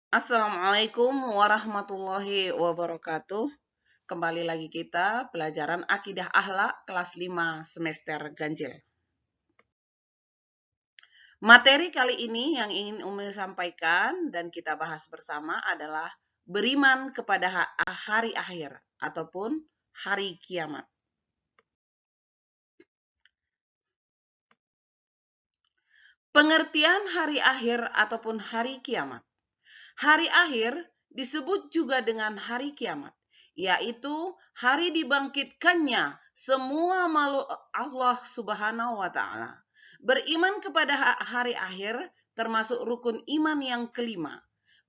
Assalamualaikum warahmatullahi wabarakatuh. Kembali lagi kita pelajaran Akidah Akhlak kelas 5 semester ganjil. Materi kali ini yang ingin Umi sampaikan dan kita bahas bersama adalah beriman kepada hari akhir ataupun hari kiamat. Pengertian hari akhir ataupun hari kiamat. Hari akhir disebut juga dengan hari kiamat, yaitu hari dibangkitkannya semua makhluk Allah Subhanahu wa Ta'ala. Beriman kepada hari akhir termasuk rukun iman yang kelima.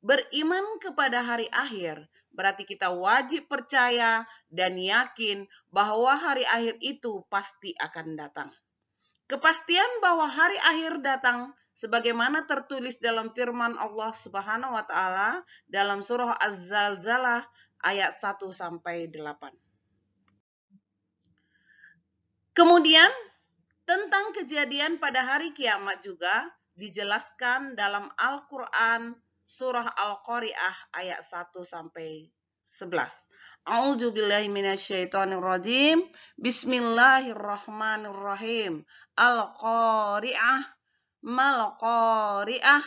Beriman kepada hari akhir berarti kita wajib percaya dan yakin bahwa hari akhir itu pasti akan datang. Kepastian bahwa hari akhir datang sebagaimana tertulis dalam firman Allah Subhanahu wa taala dalam surah Az-Zalzalah ayat 1 sampai 8. Kemudian tentang kejadian pada hari kiamat juga dijelaskan dalam Al-Qur'an surah Al-Qari'ah ayat 1 sampai 11. A'udzubillahi minasyaitonirrajim. Bismillahirrahmanirrahim. Al-Qari'ah mal qari'ah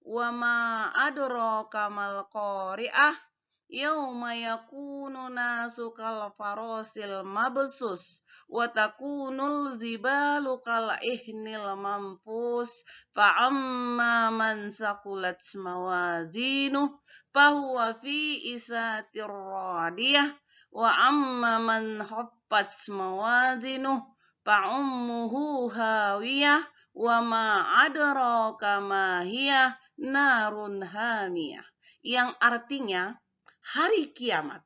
wa ma adraka mal qari'ah yauma yakunu nasu kal farasil mabsus wa takunul zibalu kal ihnil manfus fa amma man saqulat mawazinuh fahuwa fi isatir radiyah wa amma man khaffat mawazinuh fa ummuhu hawiyah wa ma adraka ma hiya narun hamiyah, yang artinya hari kiamat.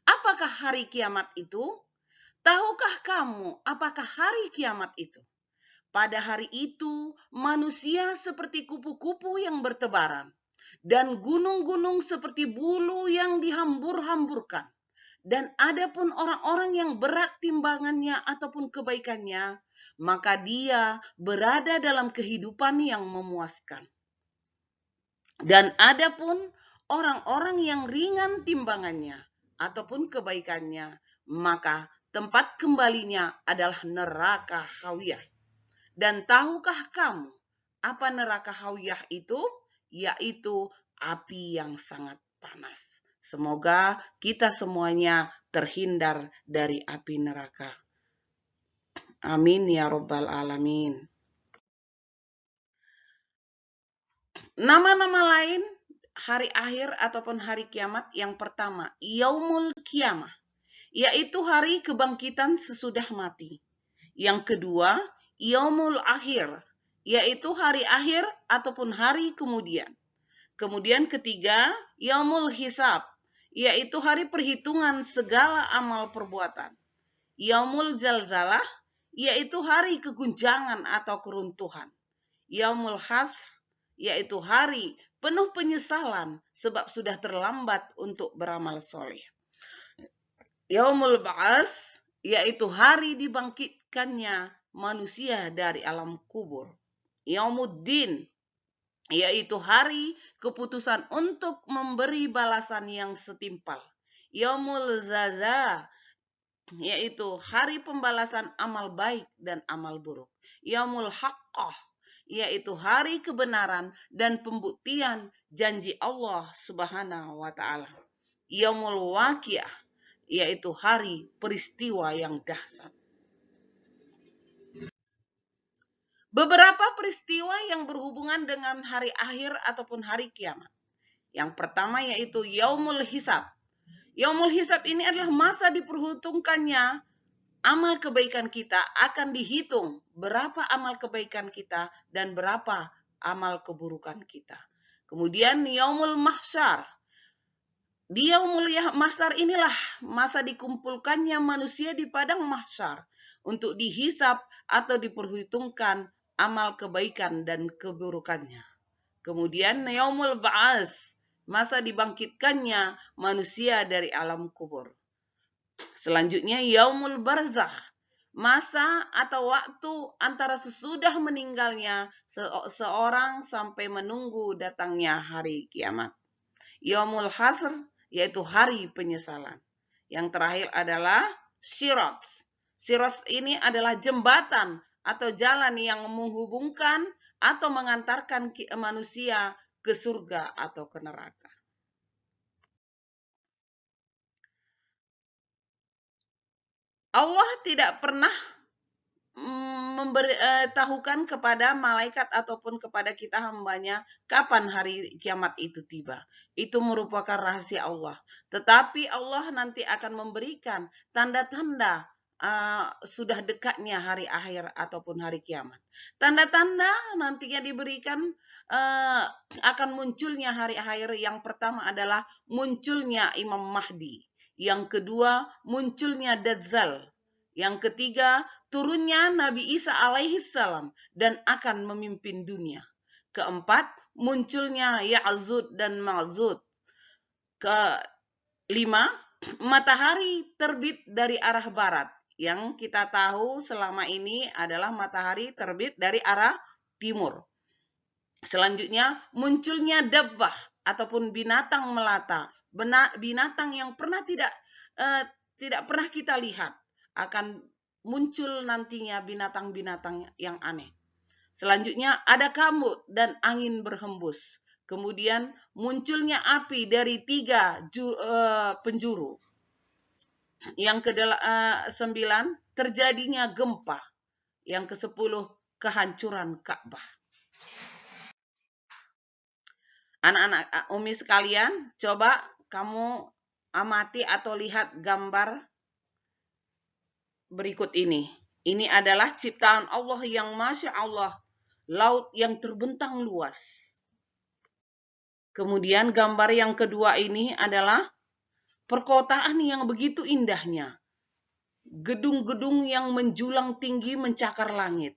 Apakah hari kiamat itu? Tahukah kamu apakah hari kiamat itu? Pada hari itu manusia seperti kupu-kupu yang bertebaran dan gunung-gunung seperti bulu yang dihambur-hamburkan. Dan adapun orang-orang yang berat timbangannya ataupun kebaikannya, maka dia berada dalam kehidupan yang memuaskan. Dan adapun orang-orang yang ringan timbangannya ataupun kebaikannya, maka tempat kembalinya adalah neraka hawiyah. Dan tahukah kamu apa neraka hawiyah itu? Yaitu api yang sangat panas. Semoga kita semuanya terhindar dari api neraka. Amin ya Rabbal Alamin. Nama-nama lain hari akhir ataupun hari kiamat yang pertama, Yaumul Kiamah, yaitu hari kebangkitan sesudah mati. Yang kedua, Yaumul Akhir, yaitu hari akhir ataupun hari kemudian. Kemudian ketiga, Yaumul Hisab, yaitu hari perhitungan segala amal perbuatan. Yaumul Zalzalah, yaitu hari keguncangan atau keruntuhan. Yaumul Hasf, yaitu hari penuh penyesalan sebab sudah terlambat untuk beramal soleh. Yaumul Ba'as, yaitu hari dibangkitkannya manusia dari alam kubur. Yaumuddin, yaitu hari keputusan untuk memberi balasan yang setimpal. Yaumul Zaza, yaitu hari pembalasan amal baik dan amal buruk. Yaumul Haqqah, yaitu hari kebenaran dan pembuktian janji Allah Subhanahu wa taala. Yaumul Waqiah, yaitu hari peristiwa yang dahsyat. Beberapa peristiwa yang berhubungan dengan hari akhir ataupun hari kiamat. Yang pertama yaitu Yaumul Hisab. Yaumul Hisab ini adalah masa diperhitungkannya amal kebaikan kita, akan dihitung berapa amal kebaikan kita dan berapa amal keburukan kita. Kemudian Yaumul Mahsyar. Di Yaumul Mahsyar inilah masa dikumpulkannya manusia di padang mahsyar untuk dihisap atau diperhitungkan amal kebaikan dan keburukannya. Kemudian Yaumul Ba'as, masa dibangkitkannya manusia dari alam kubur. Selanjutnya Yaumul Barzakh, masa atau waktu antara sesudah meninggalnya seorang sampai menunggu datangnya hari kiamat. Yaumul Hasr, yaitu hari penyesalan. Yang terakhir adalah Sirat. Sirat ini adalah jembatan atau jalan yang menghubungkan atau mengantarkan manusia ke surga atau ke neraka. Allah tidak pernah memberitahukan kepada malaikat ataupun kepada kita hambanya kapan hari kiamat itu tiba. Itu merupakan rahasia Allah. Tetapi Allah nanti akan memberikan tanda-tanda sudah dekatnya hari akhir ataupun hari kiamat. Tanda-tanda nantinya diberikan akan munculnya hari akhir. Yang pertama adalah munculnya Imam Mahdi. Yang kedua, munculnya Dajjal. Yang ketiga, turunnya Nabi Isa alaihi salam dan akan memimpin dunia. Keempat, munculnya Ya'zud dan Ma'zud. Kelima, matahari terbit dari arah barat. Yang kita tahu selama ini adalah matahari terbit dari arah timur. Selanjutnya, munculnya dabbah ataupun binatang melata. Binatang yang tidak pernah kita lihat. Akan muncul nantinya binatang-binatang yang aneh. Selanjutnya ada kabut dan angin berhembus. Kemudian munculnya api dari 3 penjuru. Yang ke-9 terjadinya gempa. Yang ke-10 kehancuran Ka'bah. Anak-anak Umi sekalian, coba kamu amati atau lihat gambar berikut ini. Ini adalah ciptaan Allah yang Masya Allah, laut yang terbentang luas. Kemudian gambar yang kedua ini adalah perkotaan yang begitu indahnya. Gedung-gedung yang menjulang tinggi mencakar langit.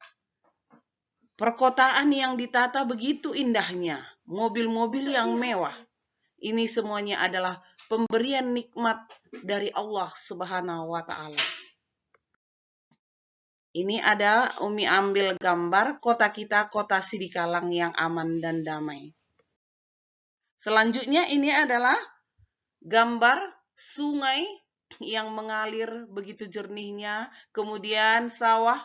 Perkotaan yang ditata begitu indahnya. Mobil-mobil yang mewah. Ini semuanya adalah pemberian nikmat dari Allah Subhanahu wa Ta'ala. Ini ada Umi ambil gambar kota kita, kota Sidikalang yang aman dan damai. Selanjutnya ini adalah gambar sungai yang mengalir begitu jernihnya. Kemudian sawah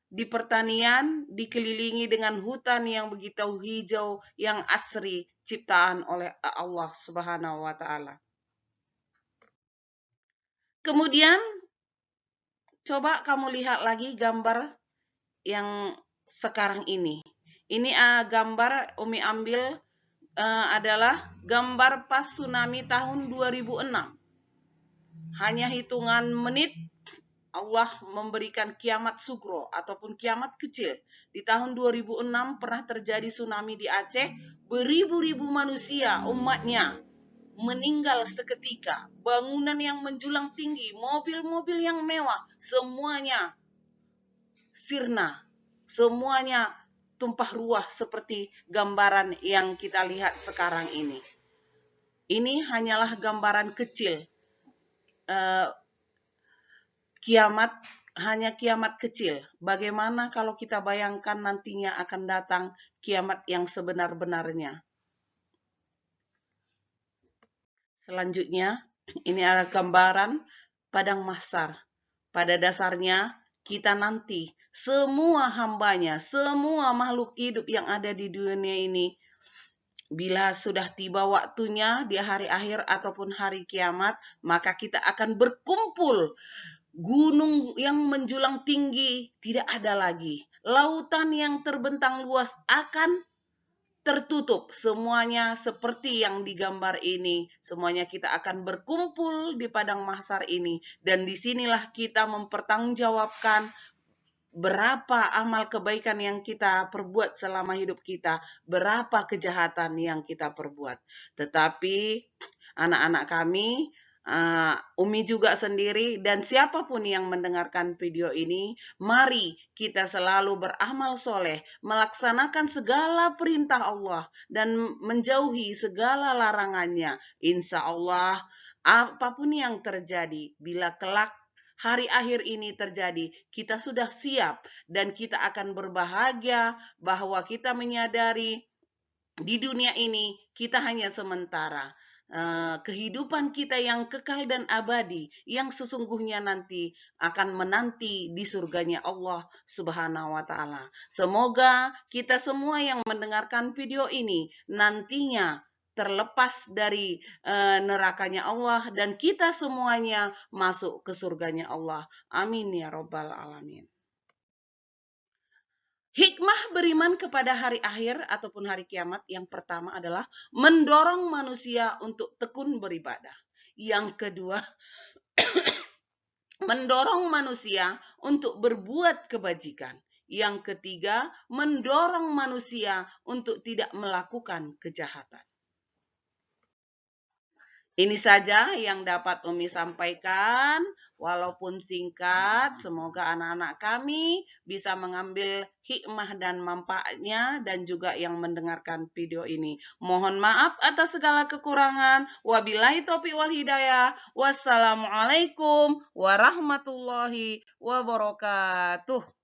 di pertanian dikelilingi dengan hutan yang begitu hijau yang asri ciptaan oleh Allah Subhanahu wa Ta'ala. Kemudian coba kamu lihat lagi gambar yang sekarang ini. Ini gambar Umi ambil adalah gambar pas tsunami tahun 2006. Hanya hitungan menit Allah memberikan kiamat sugro ataupun kiamat kecil. Di tahun 2006 pernah terjadi tsunami di Aceh. Beribu-ribu manusia umatnya meninggal seketika. Bangunan yang menjulang tinggi, mobil-mobil yang mewah, semuanya sirna. Semuanya tumpah ruah seperti gambaran yang kita lihat sekarang ini. Ini hanyalah gambaran kecil. Kiamat, hanya kiamat kecil. Bagaimana kalau kita bayangkan nantinya akan datang kiamat yang sebenar-benarnya. Selanjutnya, ini adalah gambaran padang mahsyar. Pada dasarnya, kita nanti, semua hambanya, semua makhluk hidup yang ada di dunia ini, bila sudah tiba waktunya di hari akhir ataupun hari kiamat, maka kita akan berkumpul. Gunung yang menjulang tinggi tidak ada lagi. Lautan yang terbentang luas akan tertutup. Semuanya seperti yang digambar ini. Semuanya kita akan berkumpul di padang mahsyar ini. Dan disinilah kita mempertanggungjawabkan berapa amal kebaikan yang kita perbuat selama hidup kita. Berapa kejahatan yang kita perbuat. Tetapi anak-anak kami, Umi juga sendiri dan siapapun yang mendengarkan video ini, mari kita selalu beramal soleh, melaksanakan segala perintah Allah dan menjauhi segala larangannya. Insya Allah, apapun yang terjadi, bila kelak hari akhir ini terjadi, kita sudah siap dan kita akan berbahagia bahwa kita menyadari di dunia ini kita hanya sementara. kehidupan kita yang kekal dan abadi, yang sesungguhnya nanti akan menanti di surganya Allah Subhanahu wa Ta'ala. Semoga kita semua yang mendengarkan video ini nantinya terlepas dari nerakanya Allah dan kita semuanya masuk ke surganya Allah. Amin ya Rabbal 'Alamin. Hikmah beriman kepada hari akhir ataupun hari kiamat yang pertama adalah mendorong manusia untuk tekun beribadah. Yang kedua, mendorong manusia untuk berbuat kebajikan. Yang ketiga, mendorong manusia untuk tidak melakukan kejahatan. Ini saja yang dapat Umi sampaikan, walaupun singkat, semoga anak-anak kami bisa mengambil hikmah dan manfaatnya dan juga yang mendengarkan video ini. Mohon maaf atas segala kekurangan. Wabillahi taufiq wal hidayah. Wassalamualaikum warahmatullahi wabarakatuh.